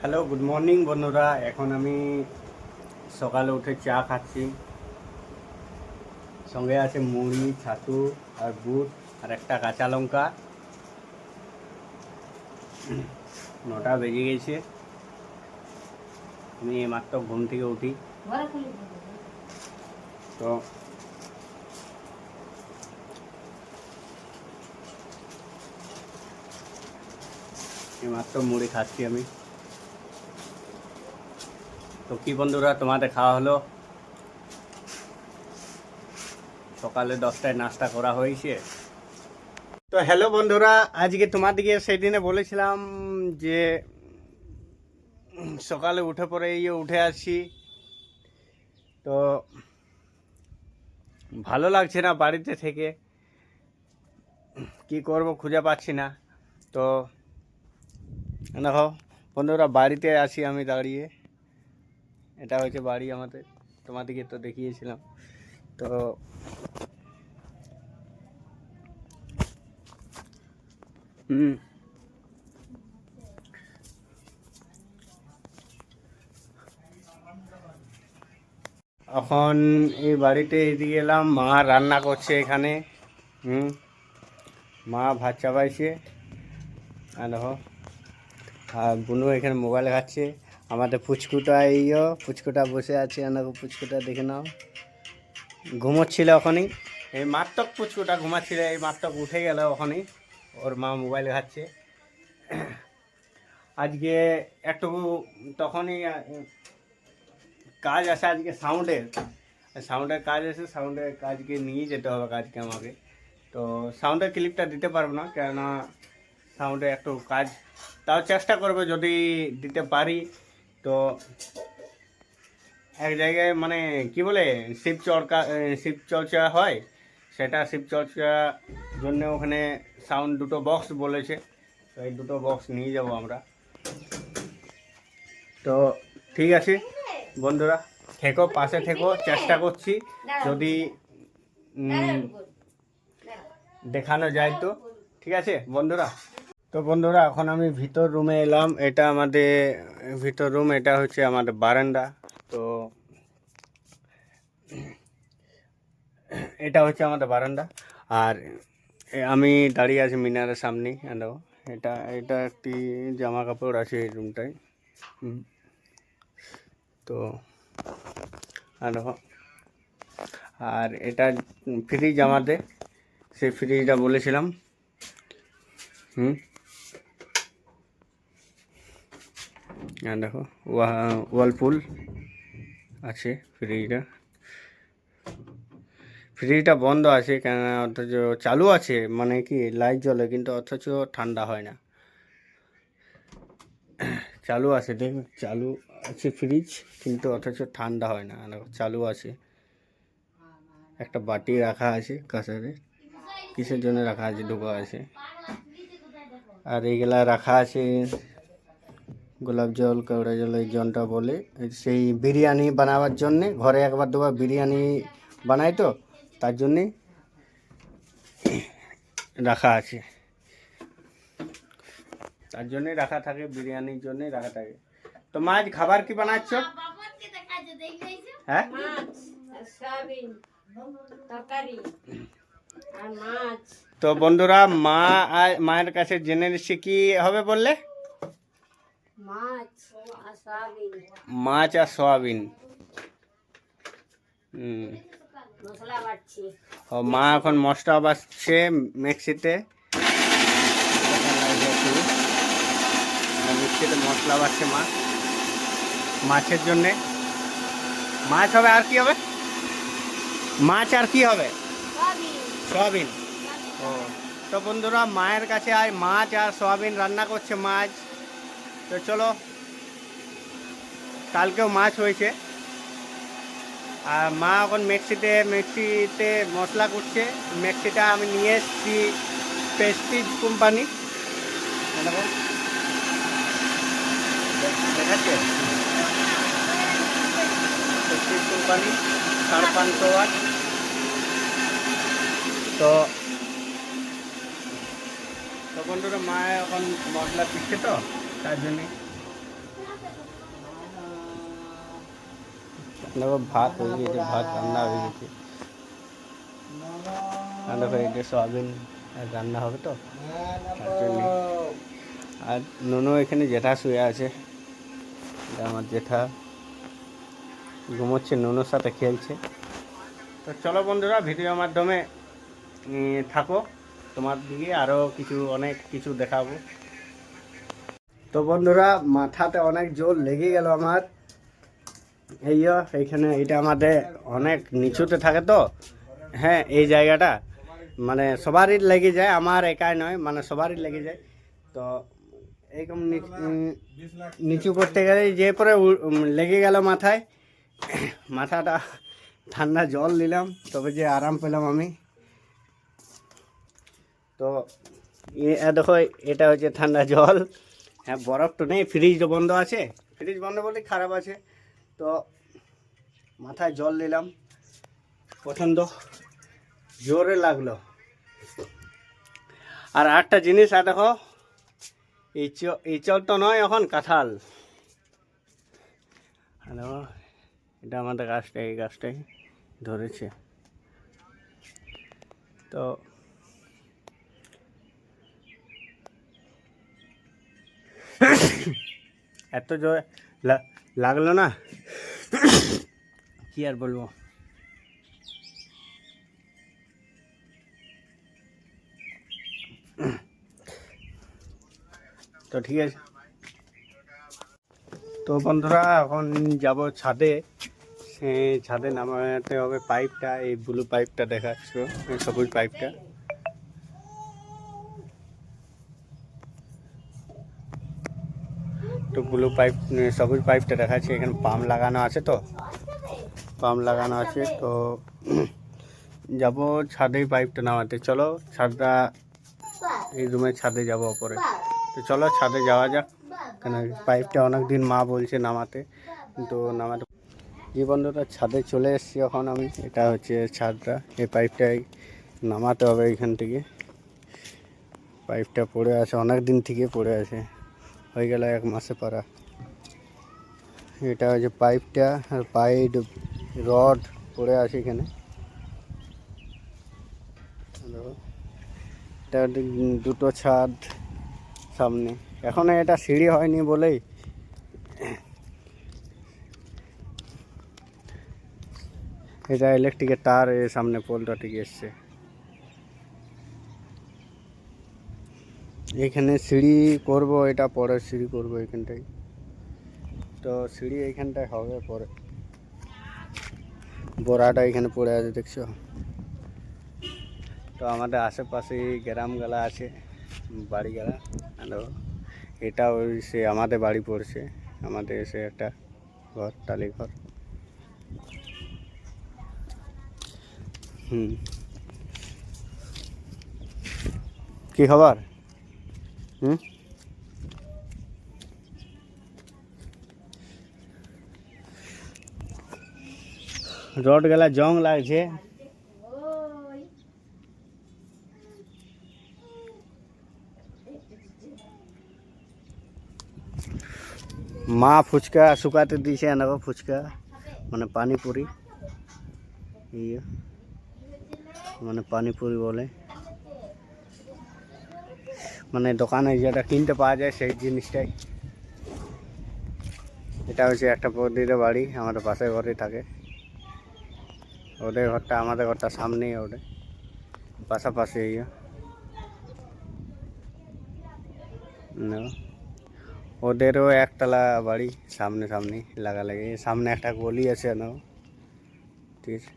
Hello, good morning বন্ধুরা। এখন আমি সকালে উঠে চা খাচ্ছি, সঙ্গে আছে মুড়ি, ছাতু আর বুট আর একটা কাঁচা লঙ্কা। 9টা বেজে গেছে, আমি এইমাত্র ঘুম থেকে উঠি। তো এইমাত্র মুড়ি খাচ্ছি আমি। তো কি বন্ধুরা, তোমাদের খাওয়া হলো? সকালে 10টায় নাস্তা করা হয়েছে। তো হ্যালো বন্ধুরা, আজকে তোমাদেরকে সেই দিনে বলেছিলাম যে সকালে উঠে পরে উঠে আসছি, তো ভালো লাগছে না বাড়িতে থেকে, কি করব খুঁজে পাচ্ছি না। তো দেখো বন্ধুরা, বাড়িতে আছি আমি দাঁড়িয়ে। এটা হচ্ছে বাড়ি আমাদের, তোমাদেরকে তো দেখিয়েছিলাম। তো এখন এই বাড়িতে এদিকে এলাম, মা রান্না করছে এখানে। মা ভাত চাপাইছে, আর দেখো আর বুনু এখানে মোবাইল ঘাটছে। আমাদের পুচকুটা পুচকুটা বসে আছে, দেখো পুচকুটা দেখে নাও, ঘুমোচ্ছিল ওখানেই। এই মাত্রক পুচকুটা ঘুমাচ্ছিল, এই মাত্রক উঠে গেল ওখানেই, ওর মা মোবাইল ঘাটছে। আজকে একটু তখনই কাজ আছে আজকে, সাউন্ডের কাজ আছে, সাউন্ডের কাজকে নিয়ে যেতে হবে কাজকে আমাকে। তো সাউন্ডের ক্লিপটা দিতে পারবো না, কেননা সাউন্ডে একটু কাজ, তাও চেষ্টা করবে যদি দিতে পারি। তো এক জায়গায় মানে কি বলে শিব চর্চা হয়, সেটা শিব চর্চার জন্য ওখানে সাউন্ড দুটো বক্স বলেছে, তো এই দুটো বক্স নিয়ে যাব আমরা। তো ঠিক আছে বন্ধুরা, পাশে থেকো, চেষ্টা করছি যদি দেখানো যায় তো ঠিক আছে বন্ধুরা। তো বন্ধুরা, এখন আমি ভিতর রুমে এলাম। এটা আমাদের ভিতর রুম, এটা হচ্ছে আমাদের বারান্দা। তো এটা হচ্ছে আমাদের বারান্দা, আর আমি দাঁড়িয়ে আছি মিনারের সামনে। এটা এটা একটি জামা কাপড় আছে এই রুমটায়। তো দেখো, আর এটা ফ্রিজ আমাদের, সেই ফ্রিজটা বলেছিলাম। আর দেখো ওয়ালপুল আছে। ফ্রিজটা বন্ধ আছে কেন, অথচ চালু আছে, মানে কি লাইট জ্বলে কিন্তু অথচ ঠান্ডা হয় না। চালু আছে, দেখ চালু আছে ফ্রিজ, কিন্তু অথচ ঠান্ডা হয় না। চালু আছে, একটা বাটি রাখা আছে কাঁসারে, কিসের জন্য রাখা আছে, ঢোকা আছে। আর এইগুলা রাখা আছে গোলাপ জল, কেওড়া জল, এই জলটা বলে সেই বিরিয়ানি বানাবার জন্যে। ঘরে একবার দুবার বিরিয়ানি বানাই, তো তার জন্যে রাখা আছে, তার জন্যই রাখা থাকে, বিরিয়ানির জন্যই রাখা থাকে। তো মা আজ খাবার কি বানাচ্ছ? হ্যাঁ, তো বন্ধুরা, মায়ের কাছে জেনে নিচ্ছি কি হবে বললে। মাছ আর সয়াবিন। ও মা এখন মশলা বাছছে মিক্সিতে, মশলা বাছছে মা মাছের জন্যে। মাছ হবে, আর কি হবে? মাছ আর কি হবে? সয়াবিন। ও, তো বন্ধুরা, মায়ের কাছে আজ মাছ আর সয়াবিন রান্না করছে মাছ। তো চলো, কালকেও মাছ হয়েছে। আর মা এখন মিক্সিতে মশলা করছে। মিক্সিটা আমি নিয়ে এসেছি প্রেস্টিজ কোম্পানি, দেখাচ্ছে প্রেস্টিজ কোম্পানি 550 ওয়াট। তো বন্ধুরা, মা এখন মশলা পিসছে, তো তার জন্যে দেখো ভাত হয়ে গেছে, ভাত রান্না হয়ে গেছে। আর দেখো এটা সোয়াবিন রান্না হবে তো তার জন্য। আর নুনু এখানে জেঠা শুয়ে আছে, এটা আমার জেঠা ঘুমোচ্ছে, নুনুর সাথে খেলছে। তো চলো বন্ধুরা, ভিডিওর মাধ্যমে থাকো, তোমার দিকে আরও অনেক কিছু দেখাবো। তো বন্ধুরা, মাথাতে অনেক জোর লেগে গেল আমার। এইখানে এটা আমাদের অনেক নিচুতে থাকে তো, হ্যাঁ এই জায়গাটা মানে সবারই লেগে যায়, আমার একাই নয়, মানে সবারই লেগে যায়। তো এরকম নিচু করতে গেলে যে পরে লেগে গেল মাথায়, মাথাটা ঠান্ডা জল নিলাম তবে যে আরাম পেলাম আমি। তো দেখো এটা হচ্ছে ঠান্ডা জল, হ্যাঁ বরফ তো নেই, ফ্রিজ বন্ধ আছে, ফ্রিজ বন্ধ বলে খারাপ আছে। তো মাথায় জল নিলাম, পছন্দ জোরে লাগলো। আর একটা জিনিস দেখো, এই চল তো নয়, এখন কাঁঠাল। দেখো এটা আমাদের গাছটাই, এই গাছটাই ধরেছে। তো এত জোরে লাগলো না, কি আর বলবো। তো ঠিক আছে, তো বন্ধুরা এখন যাব ছাদে। ছাদে নামাতে হবে পাইপটা, এই ব্লু পাইপটা দেখাচ্ছ, এই সবুজ পাইপটা। তো ব্লু পাইপ, সবুজ পাইপটা দেখাচ্ছে, এখানে পাম্প লাগানো আছে, তো পাম্প লাগানো আছে। তো যাব ছাদেই পাইপটা নামাতে। চলো ছাদটা, এই রুমের ছাদে যাব ওপরে। তো চলো ছাদে যাওয়া যাক, কেন পাইপটা অনেক দিন মা বলছে নামাতে, কিন্তু নামাতে। যে বন্ধুরা ছাদে চলে এসেছি এখন আমি, এটা হচ্ছে ছাদটা, এই পাইপটাই নামাতে হবে এইখান থেকে। পাইপটা পড়ে আছে, অনেক দিন থেকে পড়ে আছে, হয়ে গেল 1 মাসে পারা। এটা হচ্ছে পাইপটা, আর পাইপ রড পড়ে আছে এখানে। এটা দুটো ছাদ সামনে, এখনো এটা সিঁড়ি হয়নি বলেই এটা ইলেকট্রিকের তার এর সামনে পোলটা টিকে এসছে। এখানে সিঁড়ি করব, এটা পরে সিঁড়ি করব এখানটায়। তো সিঁড়ি এইখানটায় হবে পরে। বড়াটা এখানে পড়ে আছে দেখছো। তো আমাদের আশেপাশে গ্রামগুলা আছে, বাড়িগুলা। হ্যালো, এটা ওই সে আমাদের বাড়ি পড়ছে, আমাদের এসে একটা ঘর, টালি ঘর। কি খবর? রড গেলা জং লাগছে। মা ফুচকা শুকাতে দিয়েছে, নেবো ফুচকা মানে পানিপুরি, ইয়ে মানে পানিপুরি বলে, মানে দোকানে যেটা কিনতে পাওয়া যায় সেই জিনিসটাই। এটা হচ্ছে একটা বৌদির বাড়ি, আমাদের পাশের ঘরে থাকে। ওদের ঘরটা আমাদের ঘরটা সামনেই, ওদের পাশাপাশি। ওদেরও একতলা বাড়ি, সামনে সামনে লাগালাগি, সামনে একটা গলি আছে না, ঠিক আছে।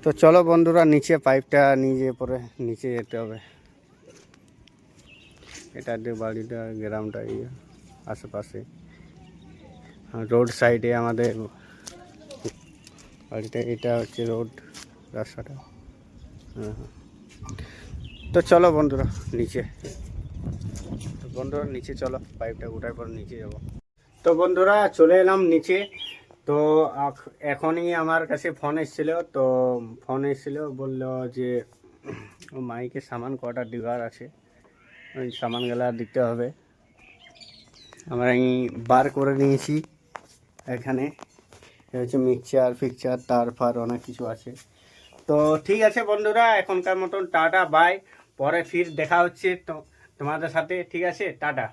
তো চলো বন্ধুরা, নিচে পাইপটা নিয়ে পরে নিচে যেতে হবে। এটা দিয়ে বাড়িটা, গ্রামটা আশেপাশে, রোড সাইডে আমাদের বাড়িটা। এটা হচ্ছে রোড, রাস্তাটা। হ্যাঁ। তো চলো বন্ধুরা নিচে, নিচে চলো, পাইপটা উঠার পর নিচে যাব। তো বন্ধুরা চলে এলাম নিচে। তো এখনই আমার কাছে ফোন এসেছিল, তো ফোন এসেছিল, বললো যে ও মাইকে সামান কটা দিবার আছে, ওই সামানগুলা দিতে হবে। আমরা এই বার করে নিয়েছি এখানে। এ হচ্ছে মিক্সচার ফিকচার তার ফার অনেক কিছু আছে। তো ঠিক আছে বন্ধুরা, এখনকার মতন টাটা বাই। পরে ফির দেখা হচ্ছে তোমাদের সাথে, ঠিক আছে, টাটা।